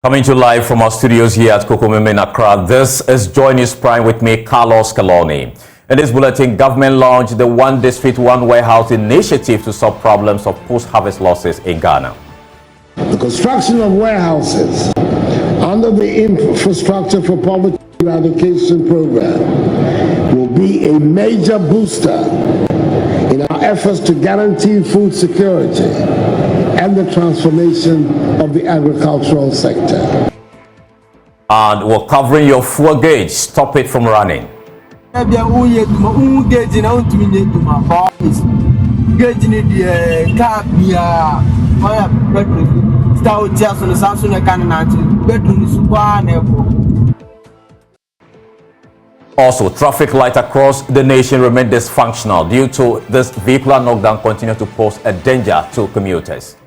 Coming to you live from our studios here at Kokomeme in Accra, this is Joy News Prime with me, Carlos Caloni. In this bulletin, government launched the One District, One Warehouse initiative to solve problems of post-harvest losses in Ghana. The construction of warehouses under the Infrastructure for Poverty Eradication Program will be a major booster in our efforts to guarantee food security and the transformation of the agricultural sector. And we're covering your fuel gauge. Stop it from running. Also, traffic lights across the nation remain dysfunctional due to this vehicular knockdown continue to pose a danger to commuters.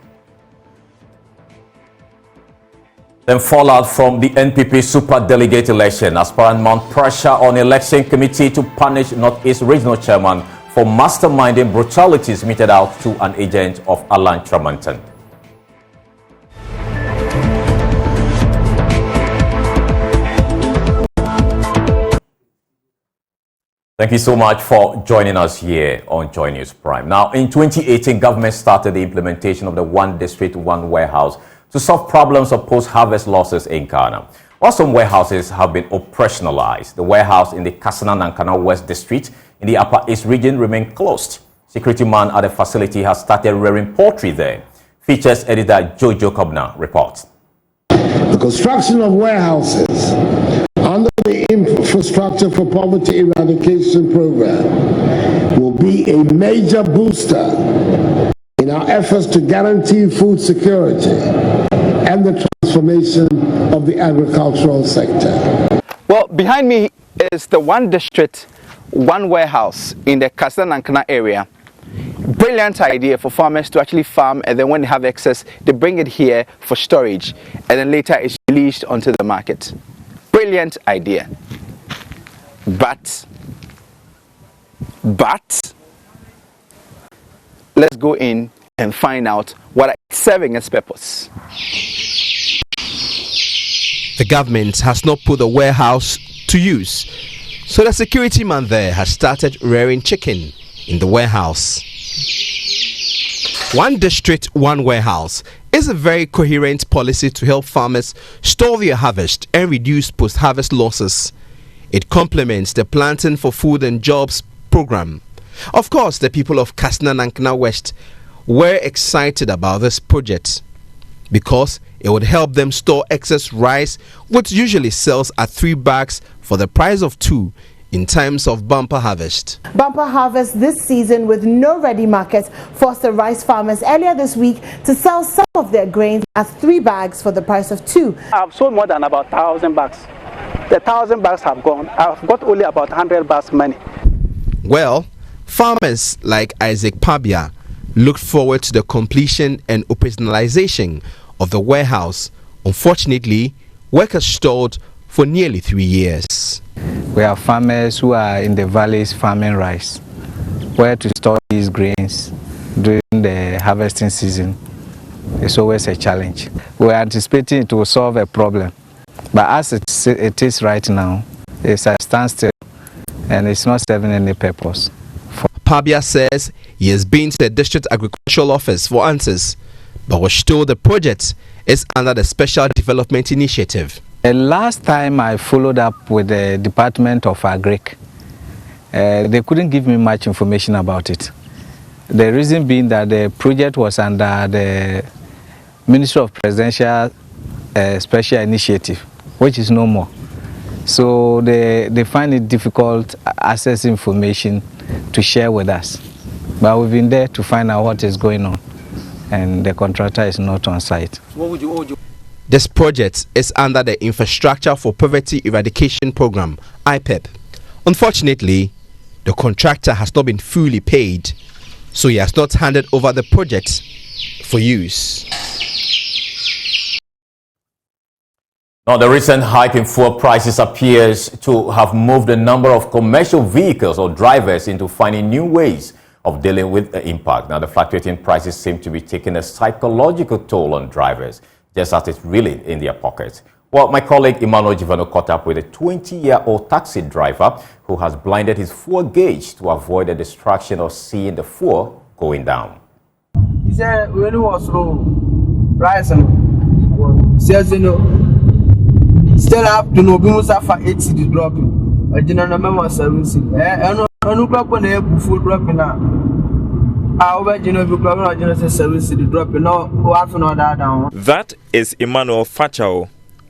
Then fallout from the NPP super delegate election as parent mount pressure on election committee to punish Northeast Regional Chairman for masterminding brutalities meted out to an agent of Alan Kyerematen. Thank you so much for joining us here on Joy News Prime. Now, in 2018, government started the implementation of the One District, One Warehouse to solve problems of post-harvest losses in Ghana. While some warehouses have been operationalized, the warehouse in the Kasana-Nankana West District in the Upper East region remained closed. Security man at the facility has started rearing poultry there. Features editor Jojo Kobna reports. The construction of warehouses under the Infrastructure for Poverty Eradication Program will be a major booster in our efforts to guarantee food security and the transformation of the agricultural sector. Well, behind me is the One District, One Warehouse in the Kasana-Nankana area. Brilliant idea for farmers to actually farm, and then when they have excess, they bring it here for storage, and then later it's released onto the market. Brilliant idea. But let's go in and find out what it's serving its purpose. The government has not put the warehouse to use, so the security man there has started rearing chicken in the warehouse. One District, One Warehouse is a very coherent policy to help farmers store their harvest and reduce post-harvest losses. It complements the Planting for Food and Jobs program. Of course, the people of Kasana-Nankana West were excited about this project because it would help them store excess rice, which usually sells at 3 bags for the price of 2 in times of bumper harvest. Bumper harvest this season with no ready market forced the rice farmers earlier this week to sell some of their grains at 3 bags for the price of 2. I've sold more than about 1,000 bags. The 1,000 bags have gone. I've got only about 100 bags money. Well, farmers like Isaac Pabia looked forward to the completion and operationalization of the warehouse. Unfortunately, work has stalled for nearly 3 years. We have farmers who are in the valleys farming rice. Where to store these grains during the harvesting season is always a challenge. We are anticipating it will solve a problem, but as it is right now, it's a standstill and it's not serving any purpose. Pabia says he has been to the district agricultural office for answers, but was told the project is under the Special Development Initiative. The last time I followed up with the Department of Agric, they couldn't give me much information about it. The reason being that the project was under the Ministry of Presidential Special Initiative, which is no more. So they find it difficult access information to share with us. But we've been there to find out what is going on, and the contractor is not on site. What would you? This project is under the Infrastructure for Poverty Eradication Program, IPEP. Unfortunately, the contractor has not been fully paid, so he has not handed over the project for use. Now, the recent hike in fuel prices appears to have moved a number of commercial vehicles or drivers into finding new ways of dealing with the impact. Now, the fluctuating prices seem to be taking a psychological toll on drivers. just as it's really in their pockets. Well, my colleague Emmanuel Jivano caught up with a 20-year-old taxi driver who has blinded his fuel gauge to avoid the distraction of seeing the fuel going down. He said when it was low, rising, says still have to know Bimusa for 80 the dropping. I didn't remember service. I know crop on the full dropping now. That is Emmanuel Fachao,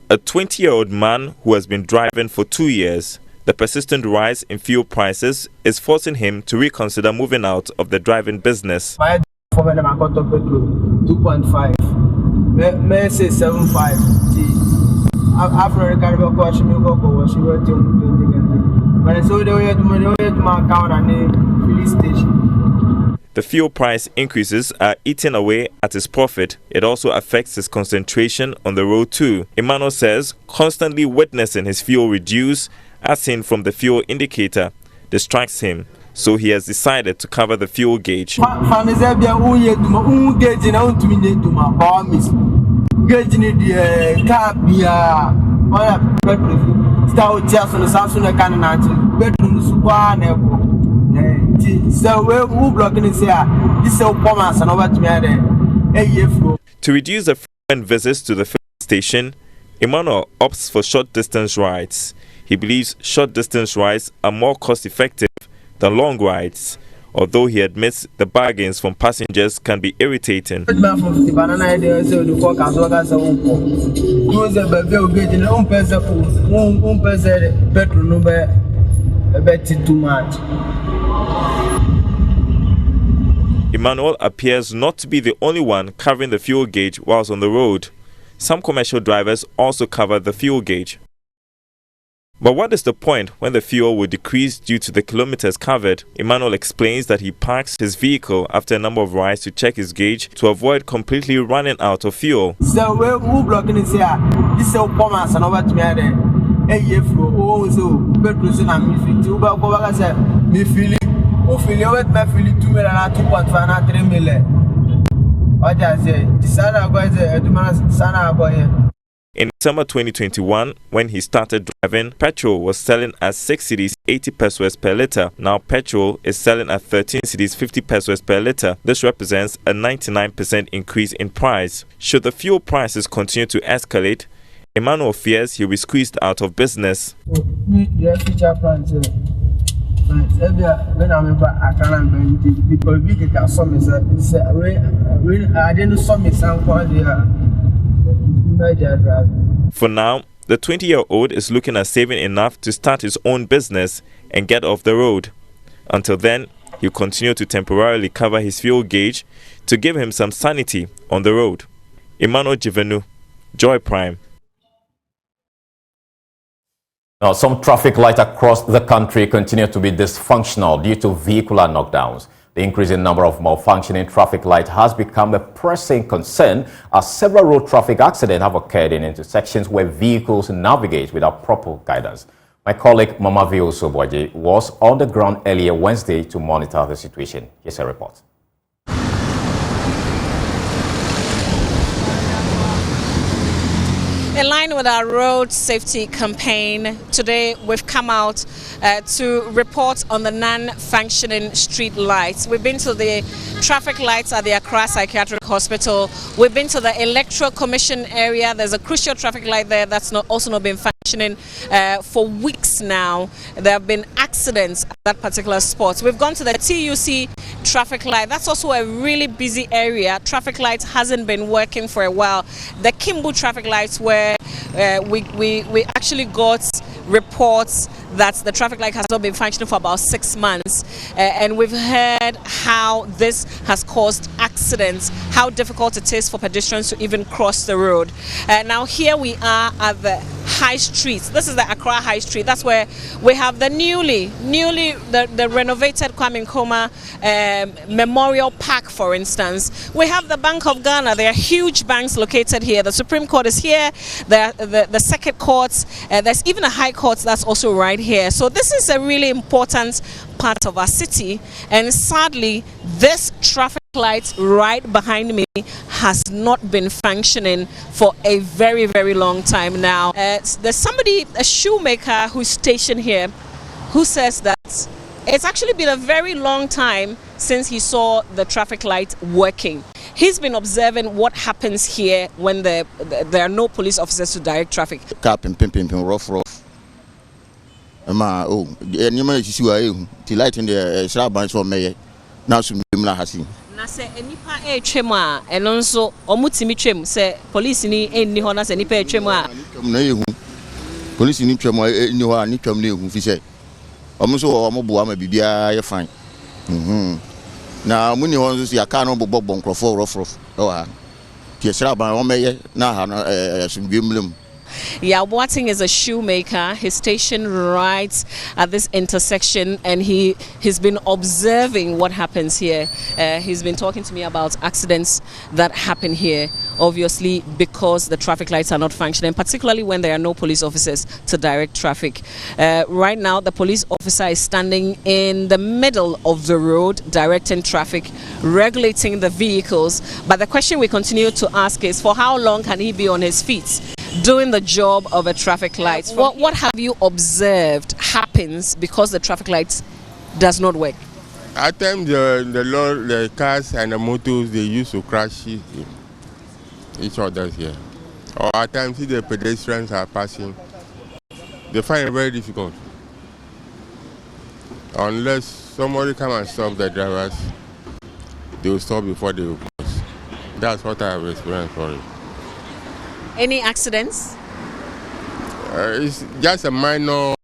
a 20-year-old man who has been driving for 2 years. The persistent rise in fuel prices is forcing him to reconsider moving out of the driving business. My for when I got up petrol 2.5, may say 7.5. After the carnival question, you go, she went to when I saw the way to my account and the police station. The fuel price increases are eating away at his profit. It also affects his concentration on the road too. Emmanuel says constantly witnessing his fuel reduce, as seen from the fuel indicator, distracts him. So he has decided to cover the fuel gauge. To reduce the frequent visits to the filling station, Emmanuel opts for short distance rides. He believes short distance rides are more cost effective than long rides, although he admits the bargains from passengers can be irritating. Emmanuel appears not to be the only one covering the fuel gauge whilst on the road. Some commercial drivers also cover the fuel gauge. But what is the point when the fuel will decrease due to the kilometers covered? Emmanuel explains that he parks his vehicle after a number of rides to check his gauge to avoid completely running out of fuel. So we're blocking this here. This is a commerce and over to me there. Hey, so petrol and me feel too. But I said, me feeling, who feel with me feeling 2 million, 2.5 and 3 million. What I say, the Sana boy, the Sana boy. In December 2021, when he started driving, petrol was selling at 6 cedis 80 pesos per litre. Now petrol is selling at 13 cedis 50 pesos per litre. This represents a 99% increase in price. Should the fuel prices continue to escalate, Emmanuel fears he'll be squeezed out of business. For now, the 20-year-old is looking at saving enough to start his own business and get off the road. Until then, he'll continue to temporarily cover his fuel gauge to give him some sanity on the road. Emmanuel Jivanu, Joy Prime. Now, some traffic lights across the country continue to be dysfunctional due to vehicular knockdowns. The increasing number of malfunctioning traffic lights has become a pressing concern as several road traffic accidents have occurred in intersections where vehicles navigate without proper guidance. My colleague Mama Vio Soboje was on the ground earlier Wednesday to monitor the situation. Here's a report. In line with our road safety campaign, today we've come out to report on the non-functioning street lights. We've been to the traffic lights at the Accra Psychiatric Hospital. We've been to the Electoral Commission area. There's a crucial traffic light there that's also not been functioning for weeks now. There have been accidents at that particular spot. We've gone to the TUC traffic light. That's also a really busy area. Traffic light hasn't been working for a while. The Kimbu traffic lights where we actually got reports that the traffic light has not been functioning for about 6 months, and we've heard how this has caused accidents, how difficult it is for pedestrians to even cross the road. Now here we are at the High Street. This is the Accra High Street. That's where we have the newly renovated Kwame Nkrumah Memorial Park, for instance. We have the Bank of Ghana. There are huge banks located here. The Supreme Court is here. The Circuit Courts. There's even a High Court that's also right here. So this is a really important part of our city, and sadly this traffic light right behind me has not been functioning for a very, very long time now. There's somebody, a shoemaker who's stationed here, who says that it's actually been a very long time since he saw the traffic light working. He's been observing what happens here when there are no police officers to direct traffic. Cap and pimping rough. You may see the light in the shrub for me. Now, some hasi. Nase enipa etwema eno nso omutimi twem se police ni enni ho na se nipa etwem a na yehu police ni twem enni ho a ni twem na yehu fi se omuso omoboa ma bibia ye fine na muni ho nso ya ka no bobbo nkrofo rough ha ti shraba o meye na ha no sumdwemlem. Bulletin is a shoemaker. He's stationed right at this intersection, and he's been observing what happens here. He's been talking to me about accidents that happen here, obviously because the traffic lights are not functioning, particularly when there are no police officers to direct traffic. Right now, the police officer is standing in the middle of the road, directing traffic, regulating the vehicles. But the question we continue to ask is, for how long can he be on his feet doing the job of a traffic light? What have you observed happens because the traffic lights does not work? At times the cars and the motors, they used to crash each other here. Or at times if the pedestrians are passing, they find it very difficult. Unless somebody come and stop the drivers, they will stop before they will cross. That's what I have experienced for it. Any accidents? It's just a minor.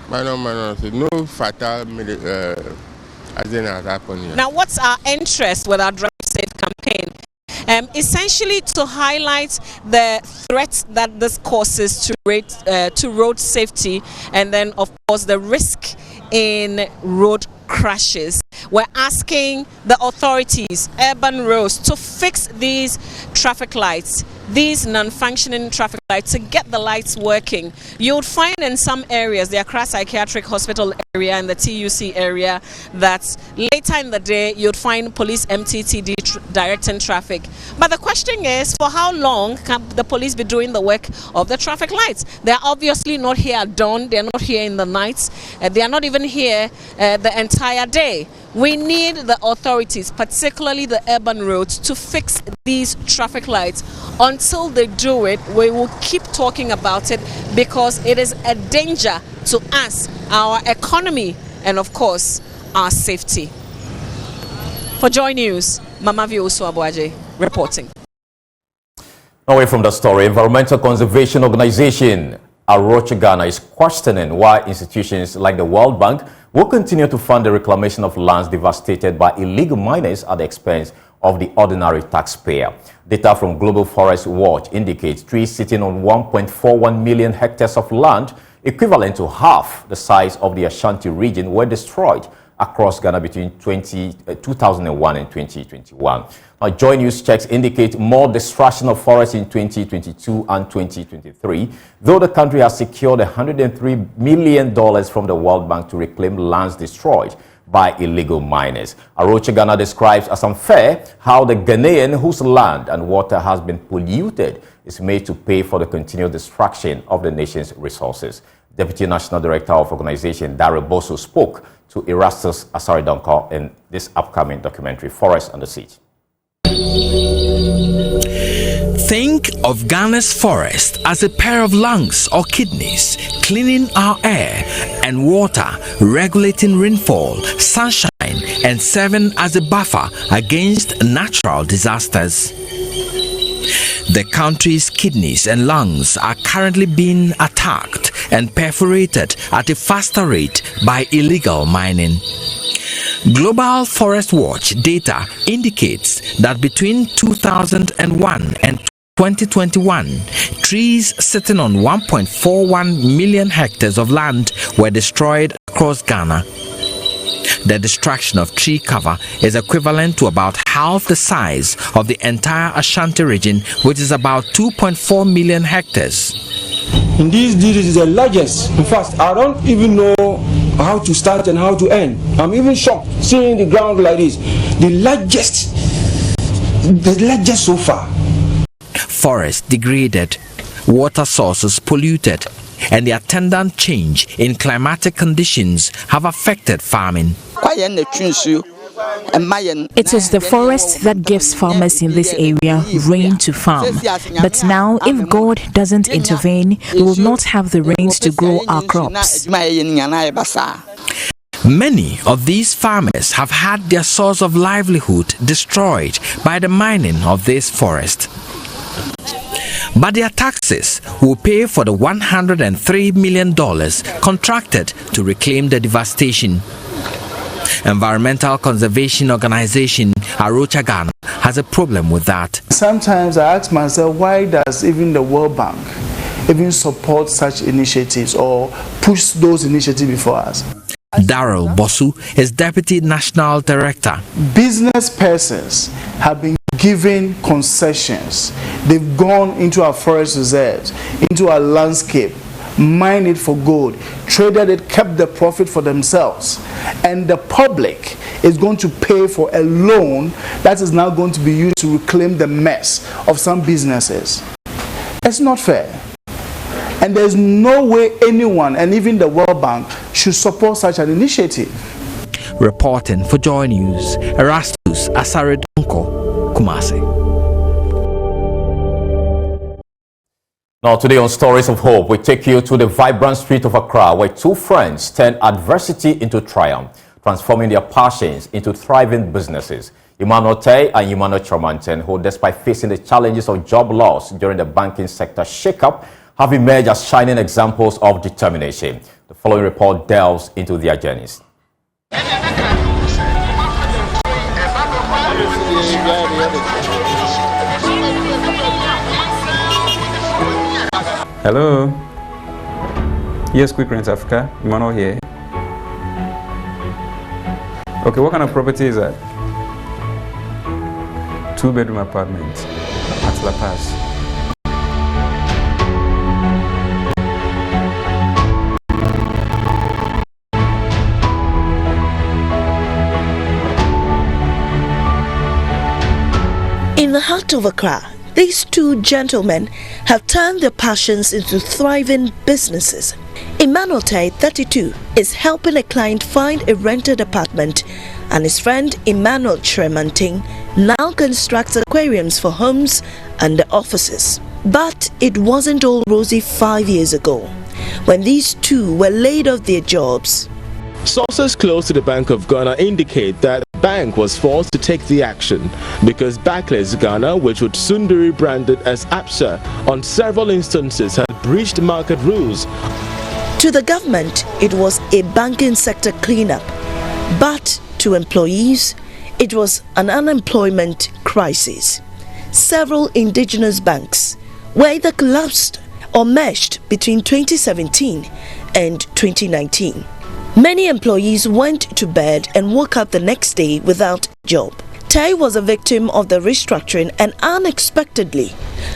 No fatal accident has happened here. Now, what's our interest with our Drive Safe campaign? Essentially to highlight the threat that this causes to road safety, and then, of course, the risk in road crashes. We're asking the authorities, urban roads, to fix these traffic lights, these non-functioning traffic lights, to get the lights working. You would find in some areas, the Accra Psychiatric Hospital area and the TUC area, that later in the day you'd find police MTTD directing traffic. But the question is, for how long can the police be doing the work of the traffic lights? They're obviously not here at dawn, they're not here in the nights, they are not even here the entire day. We need the authorities, particularly the urban roads, to fix these traffic lights. Until they do it, we will keep talking about it because it is a danger to us, our economy, and of course, our safety. For Joy News, Mama Vioso Abuaje reporting. Away from the story, environmental conservation organization Rocha Ghana is questioning why institutions like the World Bank will continue to fund the reclamation of lands devastated by illegal miners at the expense of the ordinary taxpayer. Data from Global Forest Watch indicates trees sitting on 1.41 million hectares of land, equivalent to half the size of the Ashanti region, were destroyed across Ghana between 2001 and 2021. Now, Joy News checks indicate more destruction of forests in 2022 and 2023, though the country has secured $103 million from the World Bank to reclaim lands destroyed by illegal miners. Rocha Ghana describes as unfair how the Ghanaian whose land and water has been polluted is made to pay for the continued destruction of the nation's resources. Deputy National Director of Organization Dare Bosso spoke to Erastus Asari-Donko in this upcoming documentary, Forest and the Siege. Think of Ghana's forest as a pair of lungs or kidneys, cleaning our air and water, regulating rainfall, sunshine, and serving as a buffer against natural disasters. The country's kidneys and lungs are currently being attacked and perforated at a faster rate by illegal mining. Global Forest Watch data indicates that between 2001 and 2021, trees sitting on 1.41 million hectares of land were destroyed across Ghana. The destruction of tree cover is equivalent to about half the size of the entire Ashanti region, which is about 2.4 million hectares. Indeed, this is the largest. In fact, I don't even know how to start and how to end. I'm even shocked seeing the ground like this. the largest so far. Forests degraded, water sources polluted, and the attendant change in climatic conditions have affected farming. It is the forest that gives farmers in this area rain to farm. But now, if God doesn't intervene, we will not have the rains to grow our crops. Many of these farmers have had their source of livelihood destroyed by the mining of this forest. But their taxes will pay for the $103 million contracted to reclaim the devastation. Environmental conservation organization Rocha Ghana has a problem with that. Sometimes I ask myself, why does even the World Bank even support such initiatives or push those initiatives before us? Daryl Bosu is Deputy National Director. Business persons have been given concessions. They've gone into our forest reserves, into our landscape, mined it for gold, traded it, kept the profit for themselves. And the public is going to pay for a loan that is now going to be used to reclaim the mess of some businesses. It's not fair. And there's no way anyone, and even the World Bank, should support such an initiative. Reporting for Joy News, Erastus Asaredonko, Kumasi. Now today on Stories of Hope, we take you to the vibrant street of Accra, where two friends turn adversity into triumph, transforming their passions into thriving businesses. Emmanuel Tay and Kyerematen, who despite facing the challenges of job loss during the banking sector shake-up, have emerged as shining examples of determination. The following report delves into their journeys. Hello. Yes, Quick Rent Africa. Emmanuel here. Okay, what kind of property is that? 2-bedroom apartment at La Paz. In the heart of Accra, these two gentlemen have turned their passions into thriving businesses. Emmanuel Tai, 32, is helping a client find a rented apartment, and his friend Emmanuel Kyerematen now constructs aquariums for homes and the offices. But it wasn't all rosy 5 years ago, when these two were laid off their jobs. Sources close to the Bank of Ghana indicate that the bank was forced to take the action because Barclays Ghana, which would soon be rebranded as ABSA, on several instances had breached market rules. To the government, it was a banking sector cleanup, but to employees, it was an unemployment crisis. Several indigenous banks were either collapsed or merged between 2017 and 2019. Many employees went to bed and woke up the next day without a job. Tai was a victim of the restructuring and unexpectedly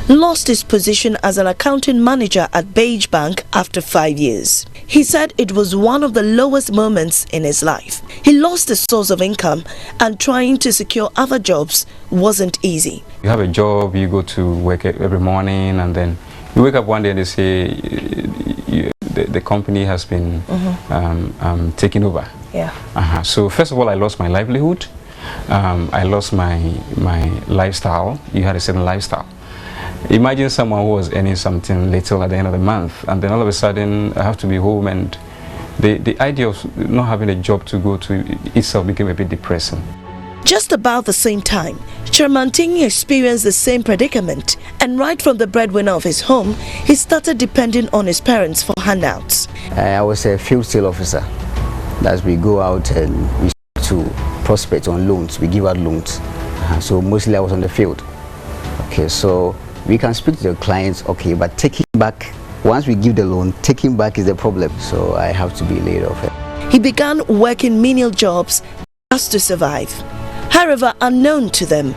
lost his position as an accounting manager at Beige Bank after 5 years. He said it was one of the lowest moments in his life. He lost his source of income and trying to secure other jobs wasn't easy. You have a job, you go to work every morning, and then you wake up one day and they say the company has been taken over. Yeah. So first of all, I lost my livelihood. I lost my lifestyle. You had a certain lifestyle. Imagine someone who was earning something little at the end of the month, and then all of a sudden I have to be home, and the idea of not having a job to go to itself became a bit depressing. Just about the same time, Kyerematen experienced the same predicament, and right from the breadwinner of his home, he started depending on his parents for handouts. I was a field sale officer. As we go out and we to prospect on loans, we give out loans. So mostly I was on the field. Okay, so we can speak to the clients, okay, but taking back, once we give the loan, taking back is the problem. So I have to be laid off. He began working menial jobs just to survive. However, unknown to them,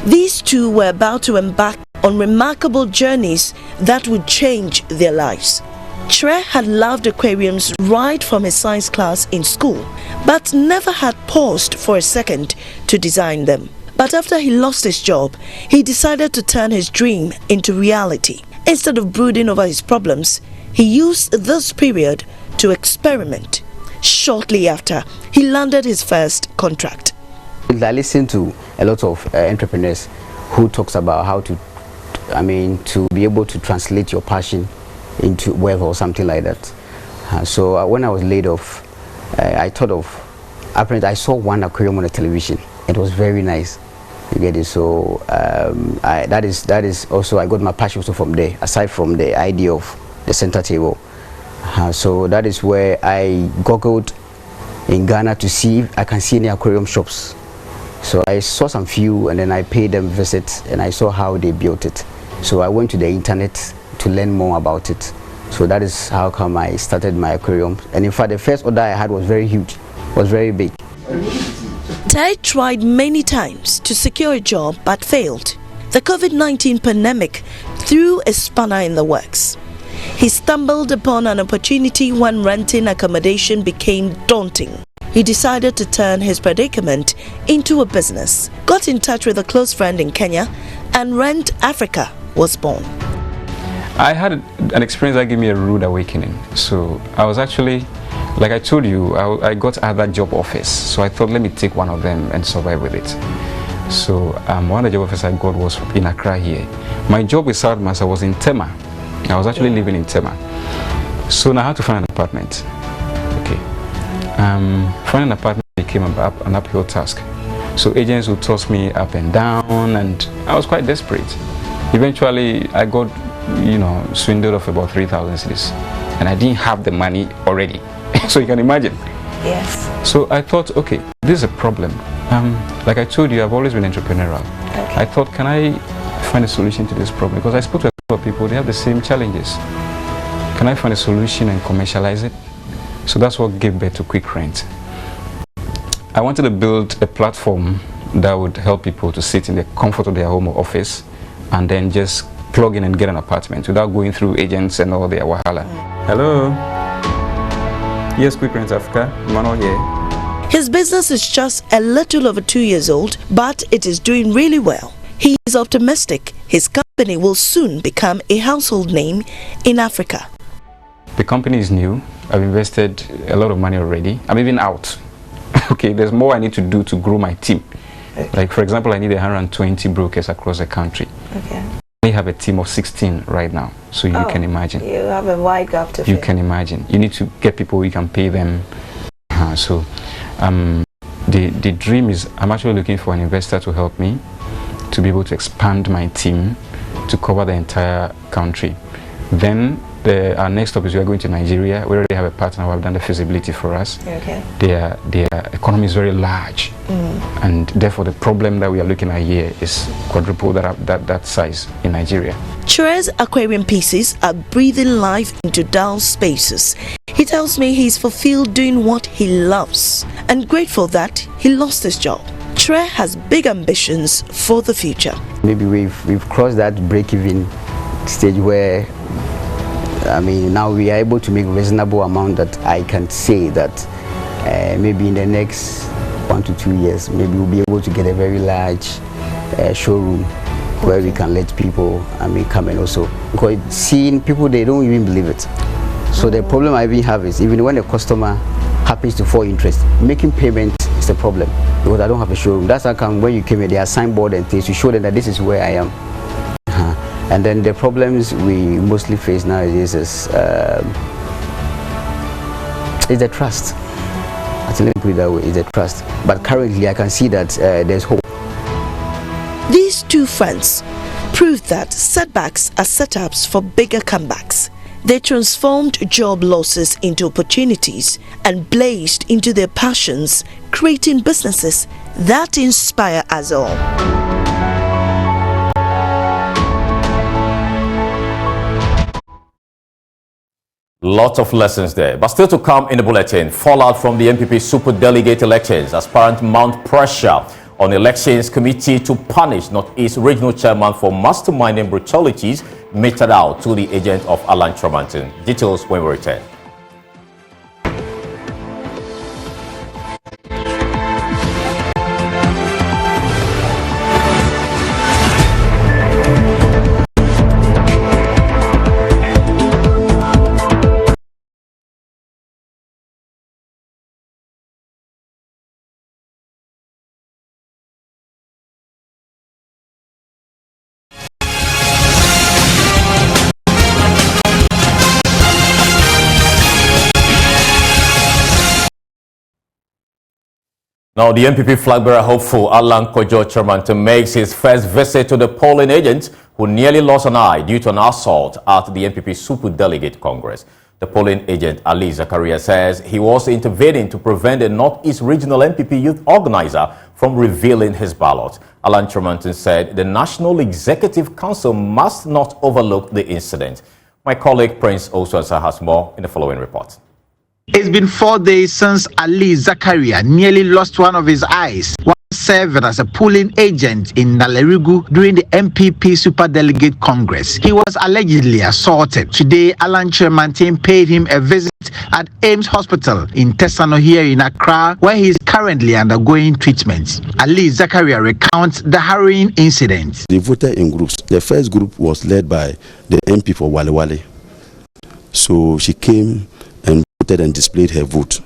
these two were about to embark on remarkable journeys that would change their lives. Tre had loved aquariums right from his science class in school, but never had paused for a second to design them. But after he lost his job, he decided to turn his dream into reality. Instead of brooding over his problems, he used this period to experiment. Shortly after, he landed his first contract. I listen to a lot of entrepreneurs who talks about how to, to be able to translate your passion into wealth or something like that. So when I was laid off, I thought of, apparently I saw one aquarium on the television. It was very nice. You get it? So that is also, I got my passion also from there, aside from the idea of the center table. So that is where I googled in Ghana to see if I can see any aquarium shops. So I saw some few, and then I paid them visit, and I saw how they built it. So I went to the internet to learn more about it. So that is how come I started my aquarium. And in fact, the first order I had was very huge, was very big. Ted tried many times to secure a job but failed. The COVID-19 pandemic threw a spanner in the works. He stumbled upon an opportunity when renting accommodation became daunting. He decided to turn his predicament into a business, got in touch with a close friend in Kenya, and Rent Africa was born. I had an experience that gave me a rude awakening. So I was actually, like I told you, I got other job offers. So I thought, let me take one of them and survive with it. So one of the job offers I got was in Accra here. My job with Southmaster was in Tema. I was actually living in Tema. So now I had to find an apartment. Okay. Finding an apartment became an uphill task. So agents would toss me up and down, and I was quite desperate. Eventually, I got, swindled of about 3,000 cedis, and I didn't have the money already. So you can imagine. Yes. So I thought, okay, this is a problem. Like I told you, I've always been entrepreneurial. Okay. I thought, can I find a solution to this problem? Because I spoke to a lot of people, they have the same challenges. Can I find a solution and commercialize it? So that's what gave birth to Quick Rent. I wanted to build a platform that would help people to sit in the comfort of their home or office and then just plug in and get an apartment without going through agents and all their wahala. Hello. Yes, Quick Rent Africa. Emmanuel here. His business is just a little over 2 years old, but it is doing really well. He is optimistic his company will soon become a household name in Africa. The company is new. I've invested a lot of money already. I'm even out. Okay, there's more I need to do to grow my team. Okay. Like, for example, I need 120 brokers across the country. Okay. I have a team of 16 right now, so you can imagine. You have a wide gap to fill. You can imagine. You need to get people you can pay them. The dream is I'm actually looking for an investor to help me to be able to expand my team to cover the entire country. Then our next stop is we are going to Nigeria. We already have a partner who have done the feasibility for us. Okay. Their economy is very large, and therefore the problem that we are looking at here is quadruple that size in Nigeria. Tre's aquarium pieces are breathing life into dull spaces. He tells me he's fulfilled doing what he loves and grateful that he lost his job. Tre has big ambitions for the future. Maybe we've crossed that break-even stage where now we are able to make a reasonable amount that I can say that maybe in the next 1 to 2 years, maybe we'll be able to get a very large showroom where we can let people come and also, because seeing people, they don't even believe it. So the problem I even have is even when a customer happens to fall interest, making payment is the problem because I don't have a showroom. That's how come when you came here, there are signboard and things to show them that this is where I am. And then the problems we mostly face nowadays is the trust. Actually, put it that way, is the trust. But currently, I can see that there's hope. These two friends proved that setbacks are setups for bigger comebacks. They transformed job losses into opportunities and blazed into their passions, creating businesses that inspire us all. Lots of lessons there. But still to come in the bulletin, fallout from the MPP super delegate elections. Aspirant mount pressure on elections committee to punish Northeast Regional Chairman for masterminding brutalities meted out to the agent of Alan Kyerematen. Details when we return. Now, the MPP flag-bearer hopeful Alan Kyerematen makes his first visit to the polling agent who nearly lost an eye due to an assault at the MPP Super Delegate Congress. The polling agent Ali Zakaria says he was intervening to prevent the Northeast Regional MPP youth organizer from revealing his ballot. Alan Kyerematen said the National Executive Council must not overlook the incident. My colleague Prince Osuansa has more in the following report. It's been 4 days since Ali Zakaria nearly lost one of his eyes while serving as a polling agent in Nalerigu during the MPP Superdelegate Congress. He was allegedly assaulted. Today, Alan Kyerematen paid him a visit at Ames Hospital in Tesano here in Accra, where he is currently undergoing treatment. Ali Zakaria recounts the harrowing incident. They voted in groups. The first group was led by the MP for Wale Wale. So she came and voted and displayed her vote.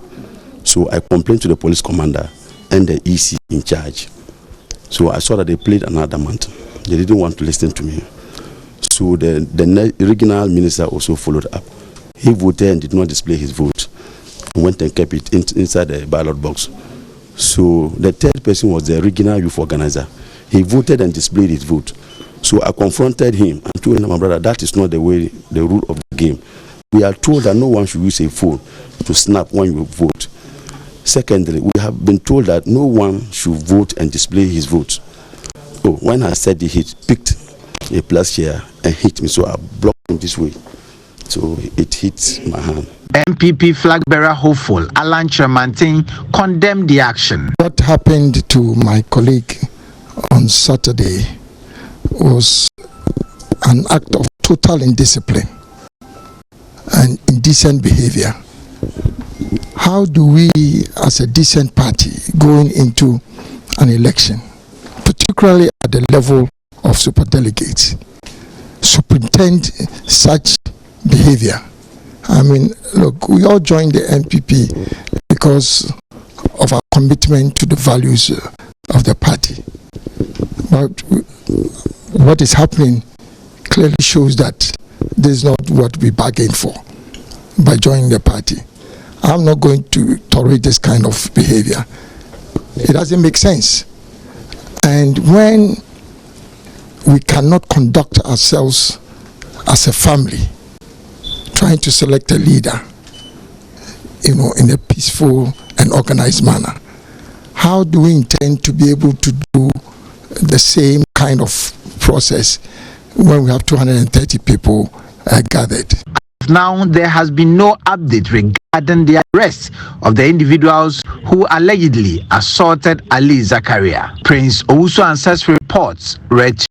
So I complained to the police commander and the EC in charge. So I saw that they played another month. They didn't want to listen to me. So the regional minister also followed up. He voted and did not display his vote. He went and kept it inside the ballot box. So the third person was the regional youth organizer. He voted and displayed his vote. So I confronted him and told him, my brother, that is not the rule of the game. We are told that no one should use a phone to snap when you vote. Secondly, we have been told that no one should vote and display his vote. Oh, when I said it, he picked a plastic chair and hit me, so I blocked him this way. So it hit my hand. MPP flag bearer hopeful Alan Kyerematen condemned the action. What happened to my colleague on Saturday was an act of total indiscipline and indecent behavior. How do we, as a decent party, going into an election, particularly at the level of superdelegates, superintend such behavior? I mean, look, we all joined the MPP because of our commitment to the values of the party. But what is happening clearly shows that this is not what we bargained for by joining the party. I'm not going to tolerate this kind of behavior. It doesn't make sense. And when we cannot conduct ourselves as a family, trying to select a leader, in a peaceful and organized manner, how do we intend to be able to do the same kind of process when we have 230 people gathered? Now, there has been no update regarding the arrest of the individuals who allegedly assaulted Ali Zakaria. Prince Osuansa's reports read.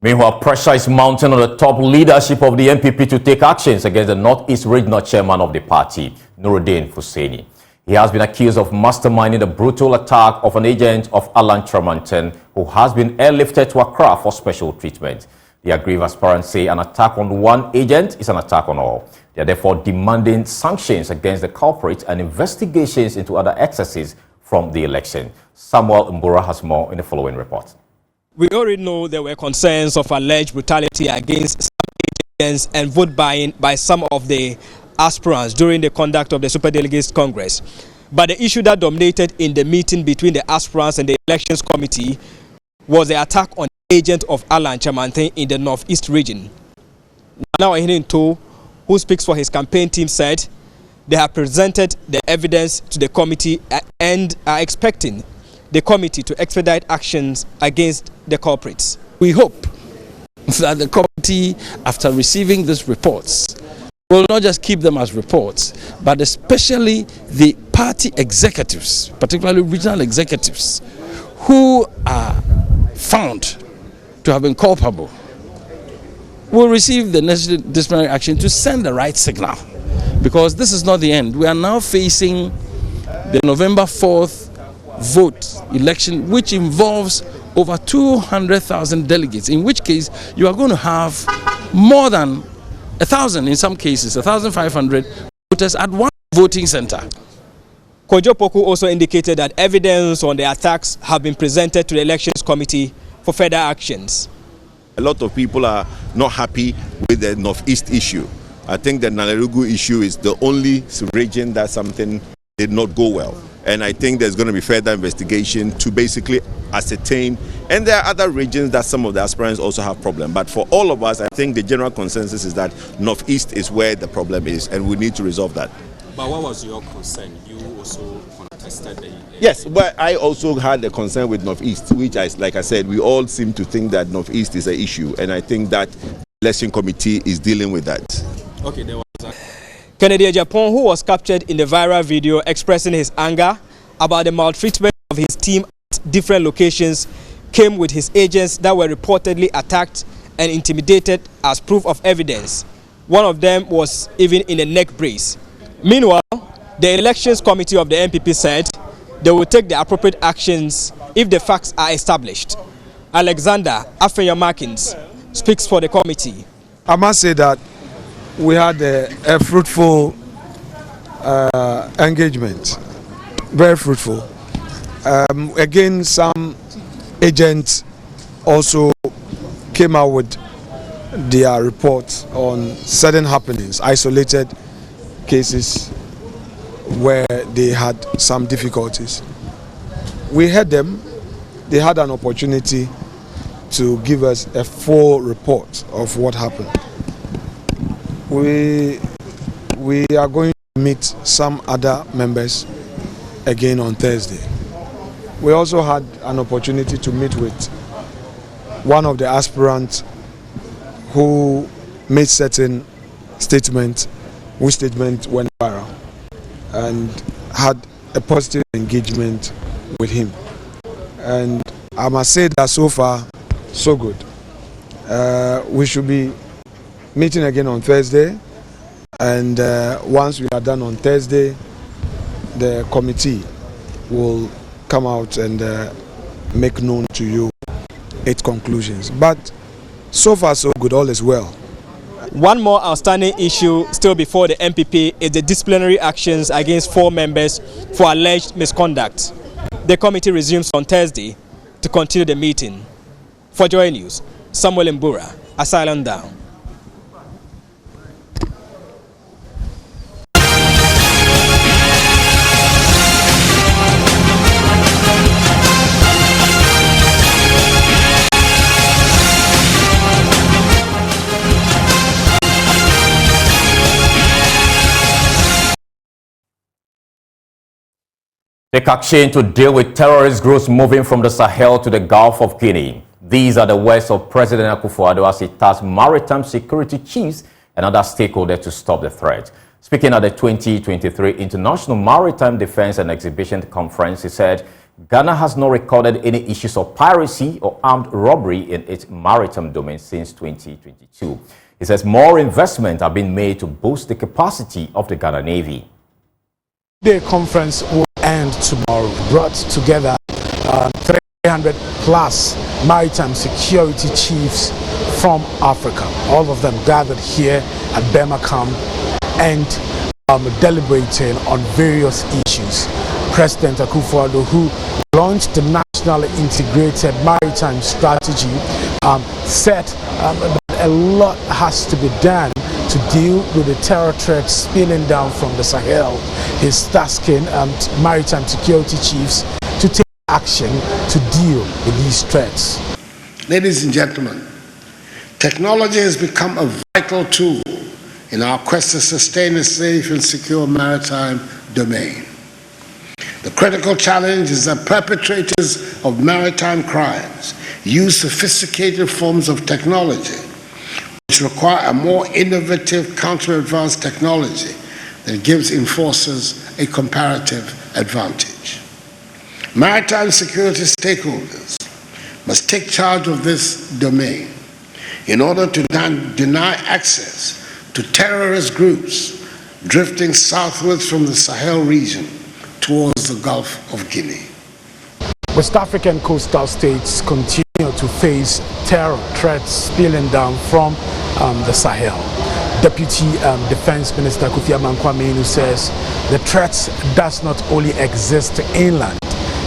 Meanwhile, pressure is mounting on the top leadership of the MPP to take actions against the Northeast Regional Chairman of the party, Nuruddin Hussaini. He has been accused of masterminding the brutal attack of an agent of Alan Kyerematen, who has been airlifted to Accra for special treatment. The aggrieved aspirants say an attack on one agent is an attack on all. They are therefore demanding sanctions against the culprit and investigations into other excesses from the election. Samuel Mbura has more in the following report. We already know there were concerns of alleged brutality against some agents and vote buying by some of the aspirants during the conduct of the Superdelegates Congress. But the issue that dominated in the meeting between the aspirants and the elections committee was the attack on the agent of Alan Kyerematen in the Northeast region. Now Ahinto, who speaks for his campaign team, said they have presented the evidence to the committee and are expecting the committee to expedite actions against the culprits. We hope that the committee, after receiving these reports, will not just keep them as reports, but especially the party executives, particularly regional executives, who are found to have been culpable will receive the necessary disciplinary action to send the right signal. Because this is not the end. We are now facing the November 4th vote election, which involves over 200,000 delegates, in which case you are going to have more than 1,000, in some cases, 1,500 voters at one voting center. Kojo Poku also indicated that evidence on the attacks have been presented to the Elections Committee for further actions. A lot of people are not happy with the Northeast issue. I think the Nalerugu issue is the only region that something did not go well. And I think there's going to be further investigation to basically ascertain. And there are other regions that some of the aspirants also have problems. But for all of us, I think the general consensus is that Northeast is where the problem is, and we need to resolve that. But what was your concern? You also contested the... Yes, but I also had a concern with Northeast, which, like I said, we all seem to think that Northeast is an issue. And I think that the election committee is dealing with that. Okay, there was Kennedy Japan, who was captured in the viral video expressing his anger about the maltreatment of his team at different locations, came with his agents that were reportedly attacked and intimidated as proof of evidence. One of them was even in a neck brace. Meanwhile, the Elections Committee of the MPP said they will take the appropriate actions if the facts are established. Alexander Afenya-Markins speaks for the committee. I must say that we had a fruitful engagement, very fruitful. Again, some agents also came out with their reports on certain happenings, isolated cases where they had some difficulties. We heard them. They had an opportunity to give us a full report of what happened. We are going to meet some other members again on Thursday. We also had an opportunity to meet with one of the aspirants who made certain statements, whose statement went viral, and had a positive engagement with him. And I must say that so far, so good. We should be meeting again on Thursday, and once we are done on Thursday, the committee will come out and make known to you its conclusions. But so far so good, all is well. One more outstanding issue still before the MPP is the disciplinary actions against 4 members for alleged misconduct. The committee resumes on Thursday to continue the meeting. For Joy News, Samuel Mbura, Asylum Down. Take action to deal with terrorist groups moving from the Sahel to the Gulf of Guinea. These are the words of President Akufo-Addo as he tasked maritime security chiefs and other stakeholders to stop the threat. Speaking at the 2023 International Maritime Defense and Exhibition Conference, he said Ghana has not recorded any issues of piracy or armed robbery in its maritime domain since 2022. He says more investment have been made to boost the capacity of the Ghana Navy. The conference will end tomorrow. Brought together 300 plus maritime security chiefs from Africa. All of them gathered here at Bemakam and deliberating on various issues. President Akufo-Addo, who launched the National Integrated Maritime Strategy, said that a lot has to be done to deal with the terror threats spilling down from the Sahel. He's tasking maritime security chiefs to take action to deal with these threats. Ladies and gentlemen, technology has become a vital tool in our quest to sustain a safe and secure maritime domain. The critical challenge is that perpetrators of maritime crimes use sophisticated forms of technology which require a more innovative counter-advanced technology that gives enforcers a comparative advantage. Maritime security stakeholders must take charge of this domain. in order to deny access to terrorist groups drifting southwards from the Sahel region towards the Gulf of Guinea. West African coastal states continue to face terror threats spilling down from the Sahel. Deputy Defense Minister Kofi Amankwa-Manu says the threat does not only exist inland.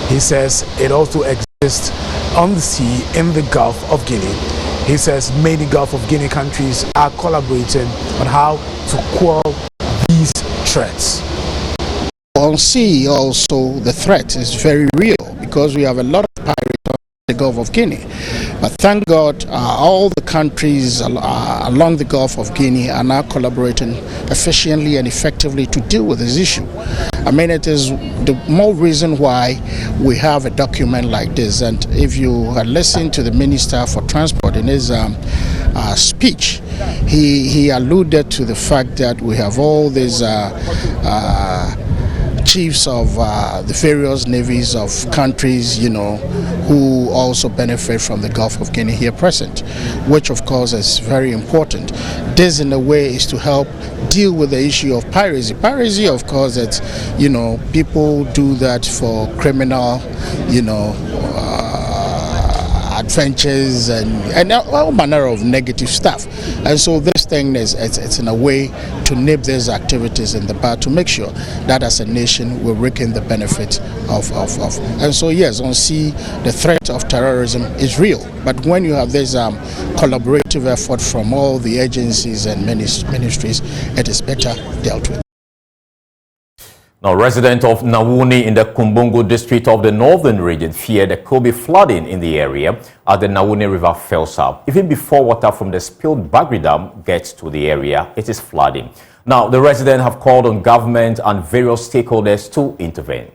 He says it also exists on the sea in the Gulf of Guinea. He says many Gulf of Guinea countries are collaborating on how to quell these threats. On sea also the threat is very real because we have a lot of pirates on the Gulf of Guinea. But thank God all the countries along the Gulf of Guinea are now collaborating efficiently and effectively to deal with this issue. I mean, it is the more reason why we have a document like this. And if you had listened to the Minister for Transport in his speech, he alluded to the fact that we have all these chiefs of the various navies of countries, you know, who also benefit from the Gulf of Guinea here present, which of course is very important. This in a way is to help deal with the issue of piracy. Piracy, of course, it's, you know, people do that for criminal, you know, adventures and all manner of negative stuff. And so this thing is it's in a way to nip these activities in the bud to make sure that as a nation we're reaping the benefit of. And so yes, on sea the threat of terrorism is real, but when you have this collaborative effort from all the agencies and ministries, it is better dealt with. Now, residents of Nawuni in the Kumbungu district of the northern region fear there could be flooding in the area as the Nawuni River fills up. Even before water from the spilled Bagri Dam gets to the area, it is flooding. Now, the residents have called on government and various stakeholders to intervene.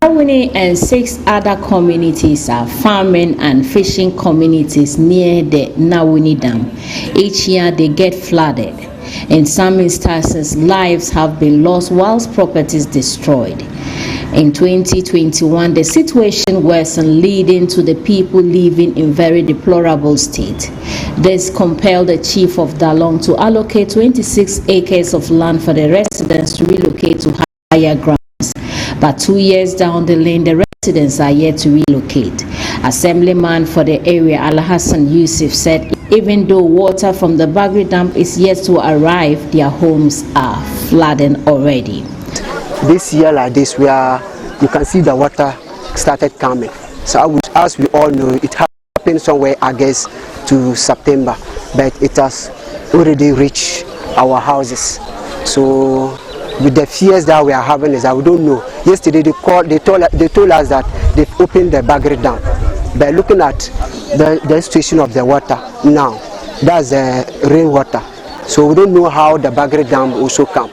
Nawuni and 6 other communities are farming and fishing communities near the Nawuni Dam. Each year they get flooded. In some instances, lives have been lost whilst properties destroyed. In 2021, the situation worsened, leading to the people living in very deplorable state. This compelled the chief of Dalong to allocate 26 acres of land for the residents to relocate to higher grounds. But 2 years down the lane, the residents are yet to relocate. Assemblyman for the area, Alhassan Yusuf, said even though water from the Bagri Dam is yet to arrive, their homes are flooding already. This year like this, you can see the water started coming. So as we all know, it happened somewhere August to September, but it has already reached our houses. So with the fears that we are having is that we don't know. Yesterday they told us that they've opened the Bagri Dam. By looking at the situation of the water now, that's the rainwater. So we don't know how the Bagri Dam also come.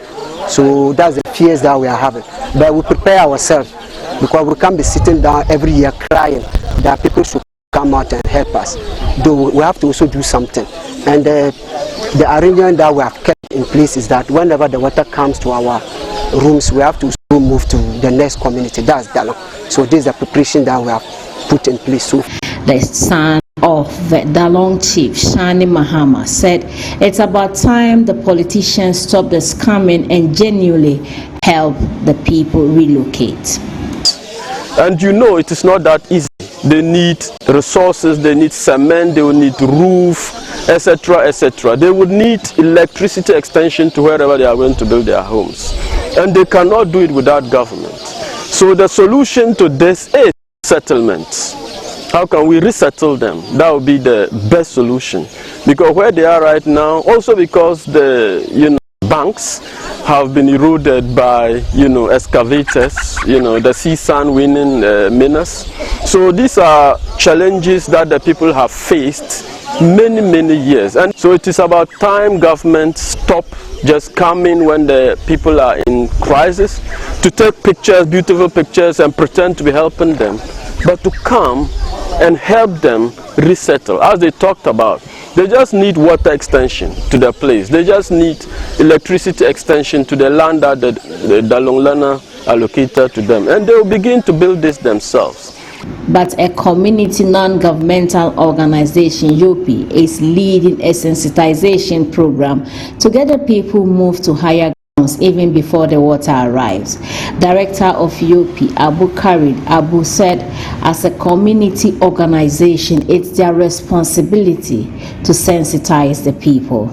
So that's the fears that we are having. But we prepare ourselves because we can't be sitting down every year crying that people should come out and help us. Though we have to also do something. And the arrangement that we have kept in place is that whenever the water comes to our rooms, we have to move to the next community. That's Dalong. So this is the preparation that we have put in place. So the son of the Dalong chief, Shani Mahama, said it's about time the politicians stop the scamming and genuinely help the people relocate. And you know it is not that easy. They need resources, they need cement, they will need roof, etc., etc. They would need electricity extension to wherever they are going to build their homes. And they cannot do it without government. So the solution to this is settlements. How can we resettle them? That would be the best solution. Because where they are right now, also because the banks have been eroded by excavators, the sea sand winning miners. So these are challenges that the people have faced many years. And so it is about time government stop just coming when the people are in crisis to take pictures, beautiful pictures, and pretend to be helping them, but to come and help them resettle. As they talked about, they just need water extension to their place. They just need electricity extension to the land that the Dalong Lana allocated to them, and they will begin to build this themselves. but a community non-governmental organization, UPI, is leading a sensitization program to get the people moved to higher grounds even before the water arrives. Director of UPI, Abu Karid Abu, said as a community organization, it's their responsibility to sensitize the people.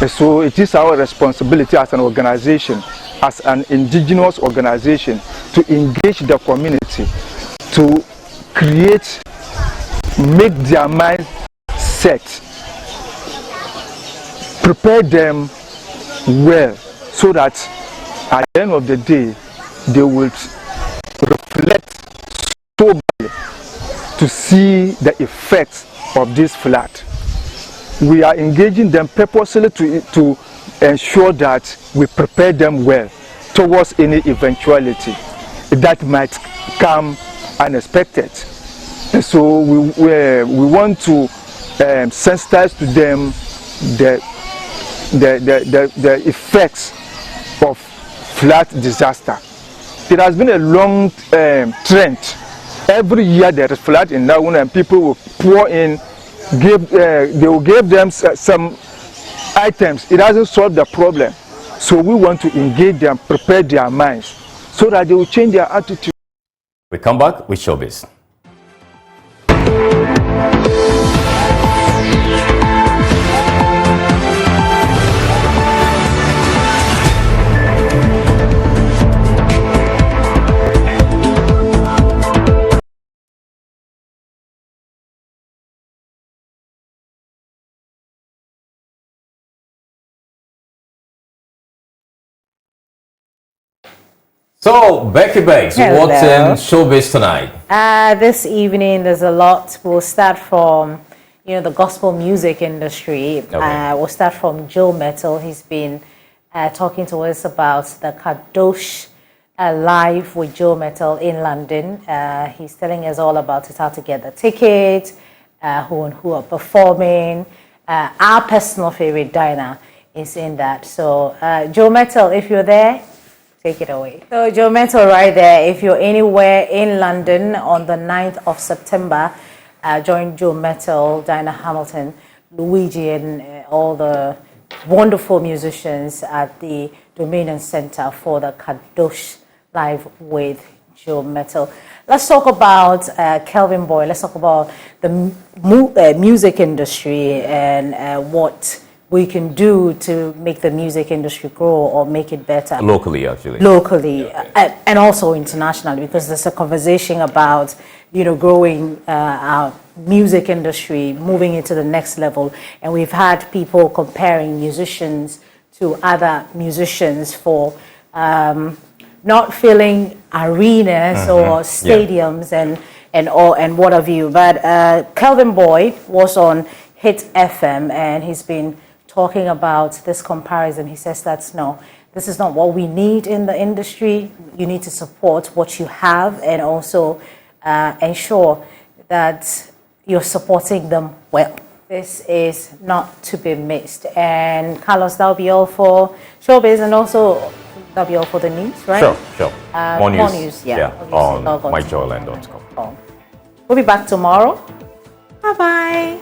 So it is our responsibility as an organization, as an indigenous organization, to engage the community, to create, make their mind set, prepare them well, so that at the end of the day, they will reflect soberly to see the effects of this flood. We are engaging them purposely to ensure that we prepare them well towards any eventuality that might come unexpected. And so we want to sensitize to them the effects of flood disaster. It has been a long trend. Every year there is flood in Nawuni, and people will pour in, they will give them some items. It hasn't solved the problem. So we want to engage them, prepare their minds, so that they will change their attitude. We come back with Showbiz. So, Becky Beggs, Hello. what's in Showbiz tonight? This evening, there's a lot. We'll start from, the gospel music industry. Okay. We'll start from Joe Metal. He's been talking to us about the Kadosh Live with Joe Metal in London. He's telling us all about it, how to get the ticket, who are performing. Our personal favorite, Dinah, is in that. So, Joe Metal, if you're there, take it away. So Joe Metal right there. If you're anywhere in London on the 9th of September, join Joe Metal, Dinah Hamilton, Luigi, and all the wonderful musicians at the Dominion Center for the Kadosh Live with Joe Metal. Let's talk about Kelvin Boy. Let's talk about the music industry and what we can do to make the music industry grow or make it better. Locally, actually. Locally, and also internationally, because there's a conversation about, growing our music industry, moving into the next level. And we've had people comparing musicians to other musicians for not filling arenas or stadiums and what have you. But Kelvin Boy was on Hit FM, and he's been talking about this comparison. He says this is not what we need in the industry. You need to support what you have and also ensure that you're supporting them well. This is not to be missed. And Carlos, that'll be all for Showbiz, and also that'll be all for the news, right? Sure. More news, on myjoyland.com. We'll be back tomorrow. Bye-bye.